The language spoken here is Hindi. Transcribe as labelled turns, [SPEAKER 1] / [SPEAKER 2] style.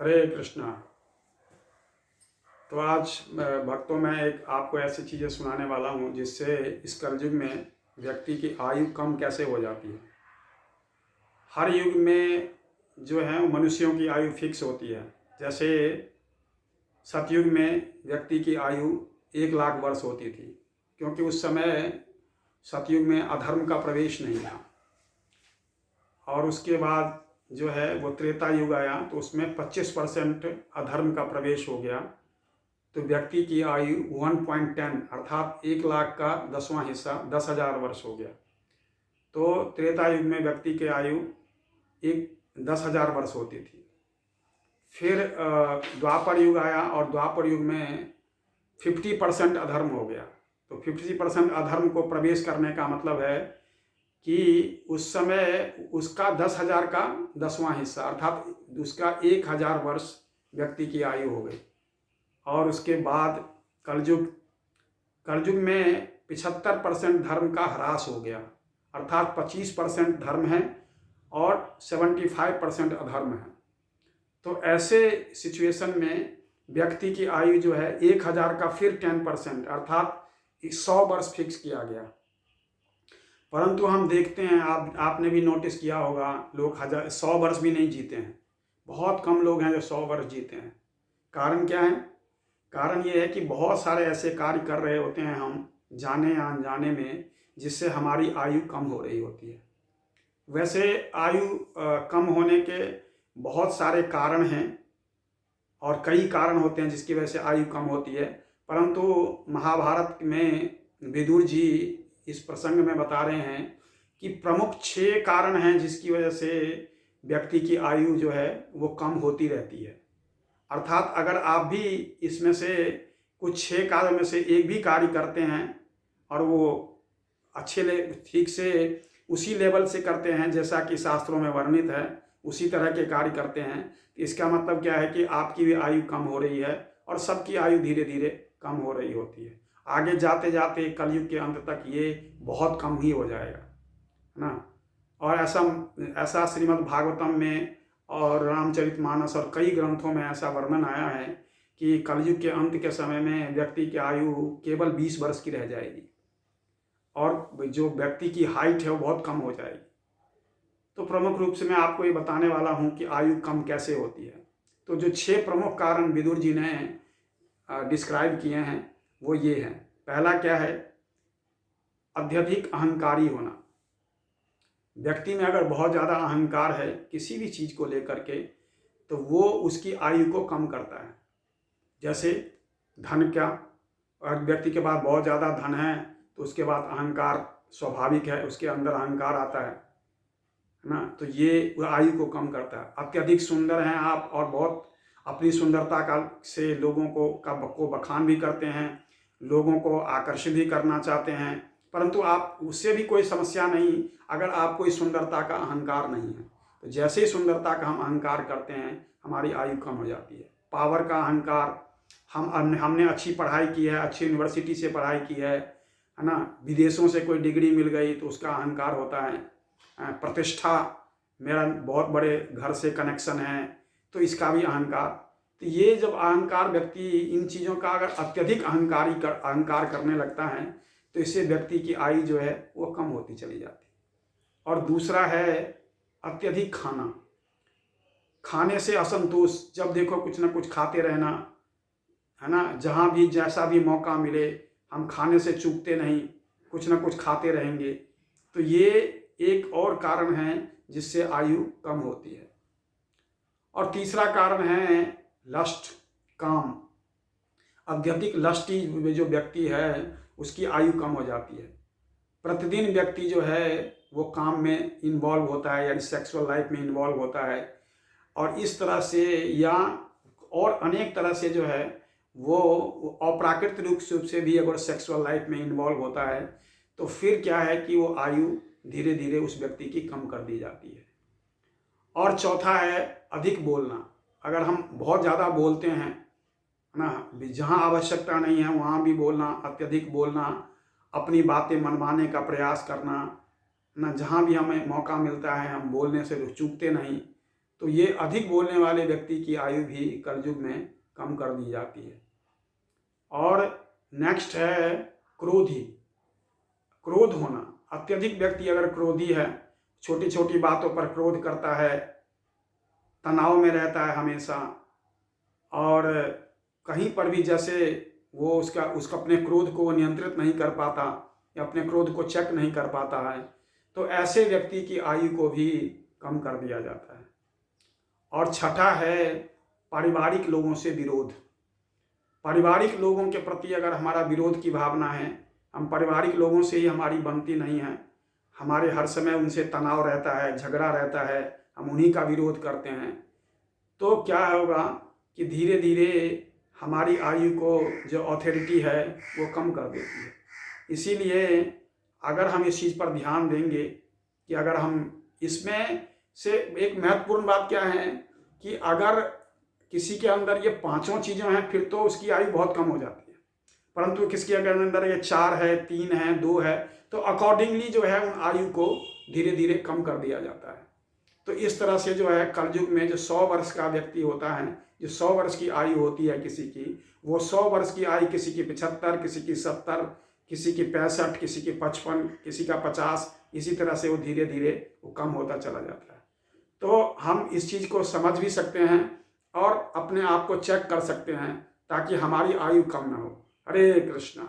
[SPEAKER 1] हरे कृष्णा। तो आज भक्तों में एक आपको ऐसी चीज़ें सुनाने वाला हूँ जिससे इस कलयुग में व्यक्ति की आयु कम कैसे हो जाती है। हर युग में जो है वो मनुष्यों की आयु फिक्स होती है। जैसे सतयुग में व्यक्ति की आयु 1 लाख वर्ष होती थी, क्योंकि उस समय सतयुग में अधर्म का प्रवेश नहीं था। और उसके बाद जो है वो त्रेता युग आया तो उसमें 25% अधर्म का प्रवेश हो गया, तो व्यक्ति की आयु 1.10 अर्थात 1 लाख का 10वां हिस्सा 10,000 वर्ष हो गया। तो त्रेता युग में व्यक्ति की आयु 10,000 वर्ष होती थी। फिर द्वापर युग आया और द्वापर युग में 50% अधर्म हो गया। तो 50% अधर्म को प्रवेश करने का मतलब है कि उस समय उसका 10,000 का 10वां हिस्सा अर्थात उसका 1,000 वर्ष व्यक्ति की आयु हो गई। और उसके बाद कलयुग में 75% धर्म का ह्रास हो गया, अर्थात 25% धर्म है और 75% अधर्म है। तो ऐसे सिचुएशन में व्यक्ति की आयु जो है 1,000 का फिर 10% अर्थात 100 वर्ष फिक्स किया गया। परंतु हम देखते हैं, आपने भी नोटिस किया होगा, लोग 100 वर्ष भी नहीं जीते हैं। बहुत कम लोग हैं जो 100 वर्ष जीते हैं। कारण क्या है? कारण ये है कि बहुत सारे ऐसे कार्य कर रहे होते हैं हम जाने या अनजाने में, जिससे हमारी आयु कम हो रही होती है। वैसे आयु कम होने के बहुत सारे कारण हैं और कई कारण होते हैं जिसकी वजह से आयु कम होती है। परंतु महाभारत में विदुर जी इस प्रसंग में बता रहे हैं कि प्रमुख 6 कारण हैं जिसकी वजह से व्यक्ति की आयु जो है वो कम होती रहती है। अर्थात अगर आप भी इसमें से कुछ 6 कार्यों में से एक भी कार्य करते हैं और वो ठीक से उसी लेवल से करते हैं जैसा कि शास्त्रों में वर्णित है, उसी तरह के कार्य करते हैं, इसका मतलब क्या है कि आपकी भी आयु कम हो रही है और सबकी आयु धीरे धीरे कम हो रही होती है। आगे जाते जाते कलयुग के अंत तक ये बहुत कम ही हो जाएगा, है ना। और ऐसा श्रीमद् भागवतम में और रामचरितमानस और कई ग्रंथों में ऐसा वर्णन आया है कि कलयुग के अंत के समय में व्यक्ति की आयु केवल 20 वर्ष की रह जाएगी और जो व्यक्ति की हाइट है वो बहुत कम हो जाएगी। तो प्रमुख रूप से मैं आपको ये बताने वाला हूँ कि आयु कम कैसे होती है। तो जो 6 प्रमुख कारण विदुर जी ने डिस्क्राइब किए हैं वो ये हैं। पहला क्या है? अत्यधिक अहंकारी होना। व्यक्ति में अगर बहुत ज़्यादा अहंकार है किसी भी चीज़ को लेकर के, तो वो उसकी आयु को कम करता है। जैसे धन क्या, अगर व्यक्ति के पास बहुत ज़्यादा धन है तो उसके बाद अहंकार स्वाभाविक है, उसके अंदर अहंकार आता है ना, तो ये आयु को कम करता है। अत्यधिक सुंदर हैं आप और बहुत अपनी सुंदरता का से लोगों को बखान भी करते हैं, लोगों को आकर्षित भी करना चाहते हैं, परंतु आप उससे भी कोई समस्या नहीं अगर आपको इस सुंदरता का अहंकार नहीं है। तो जैसे ही सुंदरता का हम अहंकार करते हैं हमारी आयु कम हो जाती है। पावर का अहंकार, हमने अच्छी पढ़ाई की है, अच्छी यूनिवर्सिटी से पढ़ाई की है ना, विदेशों से कोई डिग्री मिल गई तो उसका अहंकार होता है। प्रतिष्ठा, मेरा बहुत बड़े घर से कनेक्शन है तो इसका भी अहंकार। तो ये जब अहंकार व्यक्ति इन चीज़ों का अगर अत्यधिक अहंकार करने लगता है तो इससे व्यक्ति की आयु जो है वो कम होती चली जाती है। और दूसरा है अत्यधिक खाना। खाने से असंतोष, जब देखो कुछ ना कुछ खाते रहना, है ना, जहाँ भी जैसा भी मौका मिले हम खाने से चूकते नहीं, कुछ ना कुछ खाते रहेंगे। तो ये एक और कारण है जिससे आयु कम होती है। और तीसरा कारण है लस्ट, काम। अत्यधिक लस्टी जो व्यक्ति है उसकी आयु कम हो जाती है। प्रतिदिन व्यक्ति जो है वो काम में इन्वॉल्व होता है, यानी सेक्सुअल लाइफ में इन्वॉल्व होता है, और इस तरह से या और अनेक तरह से जो है वो अप्राकृतिक रूप से भी अगर सेक्सुअल लाइफ में इन्वॉल्व होता है तो फिर क्या है कि वो आयु धीरे धीरे उस व्यक्ति की कम कर दी जाती है। और चौथा है अधिक बोलना। अगर हम बहुत ज़्यादा बोलते हैं ना, जहाँ आवश्यकता नहीं है वहाँ भी बोलना, अत्यधिक बोलना, अपनी बातें मनवाने का प्रयास करना ना, जहाँ भी हमें मौका मिलता है हम बोलने से चूकते नहीं, तो ये अधिक बोलने वाले व्यक्ति की आयु भी कलयुग में कम कर दी जाती है। और नेक्स्ट है क्रोधी। क्रोध होना, अत्यधिक व्यक्ति अगर क्रोधी है, छोटी छोटी बातों पर क्रोध करता है, तनाव में रहता है हमेशा, और कहीं पर भी जैसे वो उसका अपने क्रोध को नियंत्रित नहीं कर पाता या अपने क्रोध को चेक नहीं कर पाता है, तो ऐसे व्यक्ति की आयु को भी कम कर दिया जाता है। और छठा है पारिवारिक लोगों से विरोध। पारिवारिक लोगों के प्रति अगर हमारा विरोध की भावना है, हम पारिवारिक लोगों से ही हमारी बनती नहीं है, हमारे हर समय उनसे तनाव रहता है, झगड़ा रहता है, हम उन्हीं का विरोध करते हैं, तो क्या होगा कि धीरे धीरे हमारी आयु को जो अथॉरिटी है वो कम कर देती है। इसीलिए अगर हम इस चीज़ पर ध्यान देंगे कि अगर हम इसमें से एक महत्वपूर्ण बात क्या है कि अगर किसी के अंदर ये पांचों चीज़ें हैं फिर तो उसकी आयु बहुत कम हो जाती है, परंतु किसके अगर अंदर ये 4 है, 3 है, 2 है, तो अकॉर्डिंगली जो है उन आयु को धीरे धीरे कम कर दिया जाता है। तो इस तरह से जो है कलयुग में जो 100 वर्ष का व्यक्ति होता है, जो 100 वर्ष की आयु होती है किसी की, वो 100 वर्ष की आयु किसी की 75, किसी की 70, किसी की 65, किसी की 55, किसी का 50, इसी तरह से वो धीरे धीरे वो कम होता चला जाता है। तो हम इस चीज़ को समझ भी सकते हैं और अपने आप को चेक कर सकते हैं ताकि हमारी आयु कम ना हो। हरे कृष्णा।